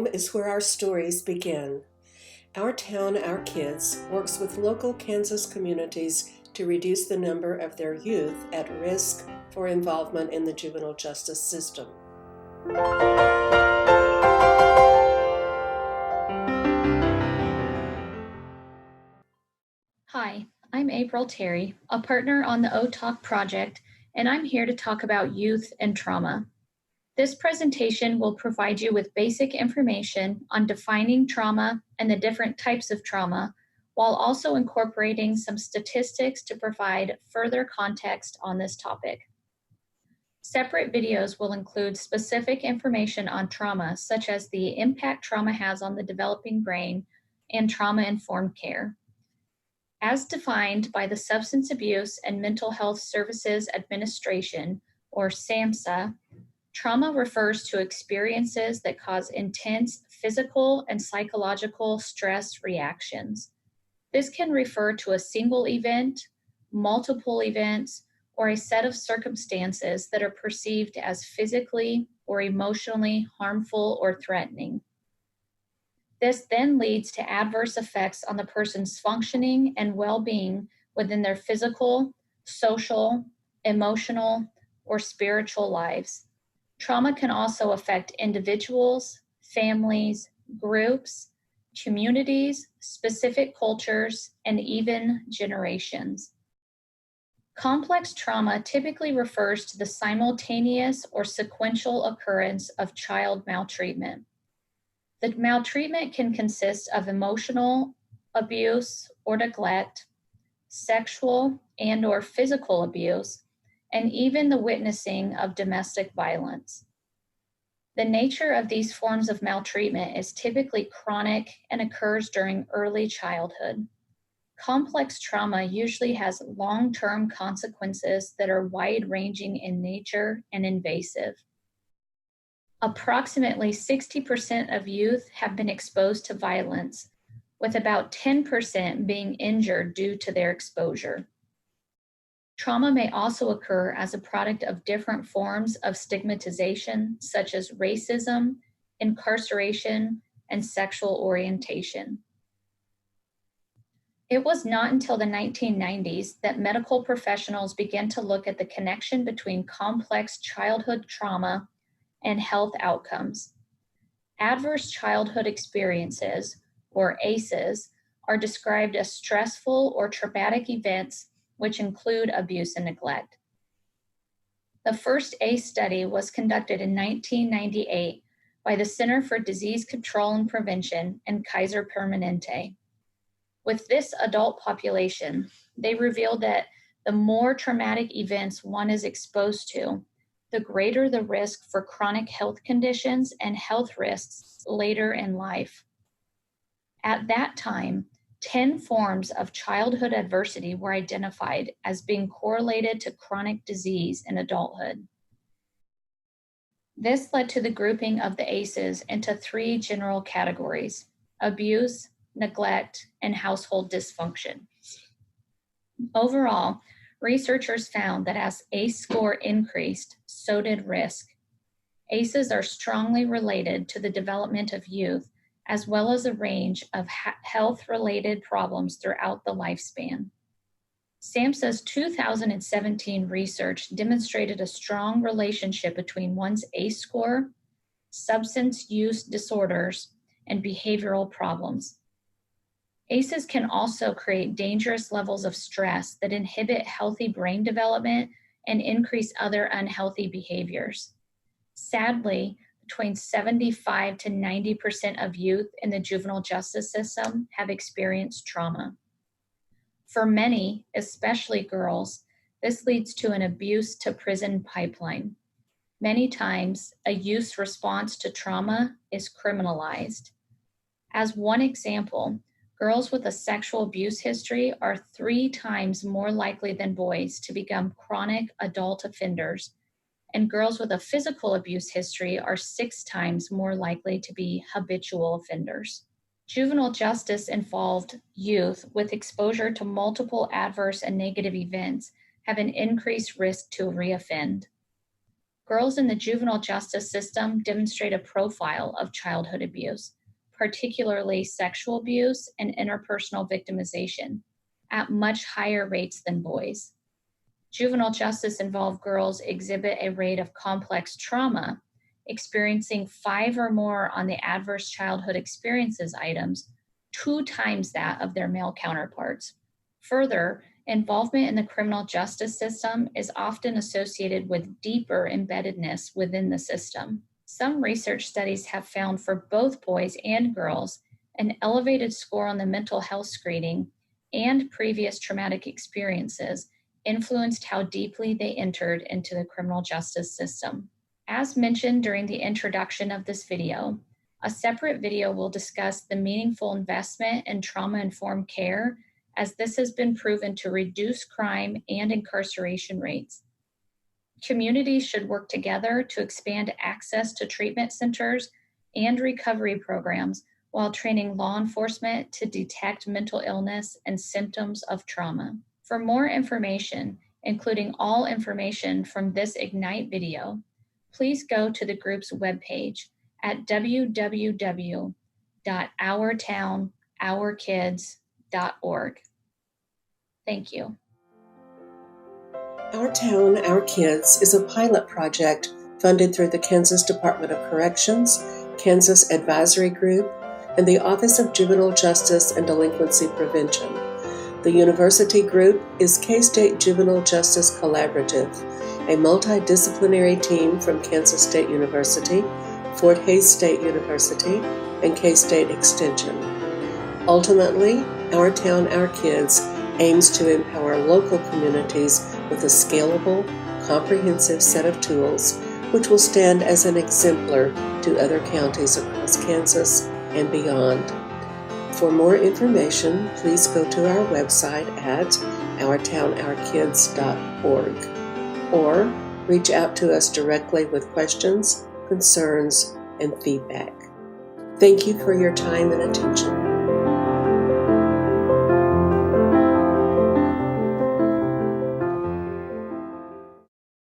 Home is where our stories begin. Our Town, Our Kids works with local Kansas communities to reduce the number of their youth at risk for involvement in the juvenile justice system. Hi, I'm April Terry, a partner on the OTOK project, and I'm here to talk about youth and trauma. This presentation will provide you with basic information on defining trauma and the different types of trauma, while also incorporating some statistics to provide further context on this topic. Separate videos will include specific information on trauma, such as the impact trauma has on the developing brain and trauma-informed care. As defined by the Substance Abuse and Mental Health Services Administration, or SAMHSA, trauma refers to experiences that cause intense physical and psychological stress reactions. This can refer to a single event, multiple events, or a set of circumstances that are perceived as physically or emotionally harmful or threatening. This then leads to adverse effects on the person's functioning and well-being within their physical, social, emotional, or spiritual lives. Trauma can also affect individuals, families, groups, communities, specific cultures, and even generations. Complex trauma typically refers to the simultaneous or sequential occurrence of child maltreatment. The maltreatment can consist of emotional abuse or neglect, sexual and/or physical abuse, and even the witnessing of domestic violence. The nature of these forms of maltreatment is typically chronic and occurs during early childhood. Complex trauma usually has long-term consequences that are wide-ranging in nature and invasive. Approximately 60% of youth have been exposed to violence, with about 10% being injured due to their exposure. Trauma may also occur as a product of different forms of stigmatization, such as racism, incarceration, and sexual orientation. It was not until the 1990s that medical professionals began to look at the connection between complex childhood trauma and health outcomes. Adverse childhood experiences, or ACEs, are described as stressful or traumatic events which include abuse and neglect. The first ACE study was conducted in 1998 by the Center for Disease Control and Prevention and Kaiser Permanente. With this adult population, they revealed that the more traumatic events one is exposed to, the greater the risk for chronic health conditions and health risks later in life. At that time, 10 forms of childhood adversity were identified as being correlated to chronic disease in adulthood. This led to the grouping of the ACEs into 3 general categories: abuse, neglect, and household dysfunction. Overall, researchers found that as ACE score increased, so did risk. ACEs are strongly related to the development of youth, as well as a range of health-related problems throughout the lifespan. SAMHSA's 2017 research demonstrated a strong relationship between one's ACE score, substance use disorders, and behavioral problems. ACEs can also create dangerous levels of stress that inhibit healthy brain development and increase other unhealthy behaviors. Sadly, between 75 to 90% of youth in the juvenile justice system have experienced trauma. For many, especially girls, this leads to an abuse to prison pipeline. Many times, a youth's response to trauma is criminalized. As one example, girls with a sexual abuse history are 3 times more likely than boys to become chronic adult offenders, and girls with a physical abuse history are 6 times more likely to be habitual offenders. Juvenile justice involved youth with exposure to multiple adverse and negative events have an increased risk to reoffend. Girls in the juvenile justice system demonstrate a profile of childhood abuse, particularly sexual abuse and interpersonal victimization, at much higher rates than boys. Juvenile justice involved girls exhibit a rate of complex trauma, experiencing 5 or more on the adverse childhood experiences items, 2 times that of their male counterparts. Further, involvement in the criminal justice system is often associated with deeper embeddedness within the system. Some research studies have found for both boys and girls an elevated score on the mental health screening and previous traumatic experiences influenced how deeply they entered into the criminal justice system. As mentioned during the introduction of this video, a separate video will discuss the meaningful investment in trauma-informed care, as this has been proven to reduce crime and incarceration rates. Communities should work together to expand access to treatment centers and recovery programs while training law enforcement to detect mental illness and symptoms of trauma. For more information, including all information from this Ignite video, please go to the group's webpage at www.ourtownourkids.org. Thank you. Our Town, Our Kids is a pilot project funded through the Kansas Department of Corrections, Kansas Advisory Group, and the Office of Juvenile Justice and Delinquency Prevention. The university group is K-State Juvenile Justice Collaborative, a multidisciplinary team from Kansas State University, Fort Hays State University, and K-State Extension. Ultimately, Our Town, Our Kids aims to empower local communities with a scalable, comprehensive set of tools which will stand as an exemplar to other counties across Kansas and beyond. For more information, please go to our website at ourtownourkids.org or reach out to us directly with questions, concerns, and feedback. Thank you for your time and attention.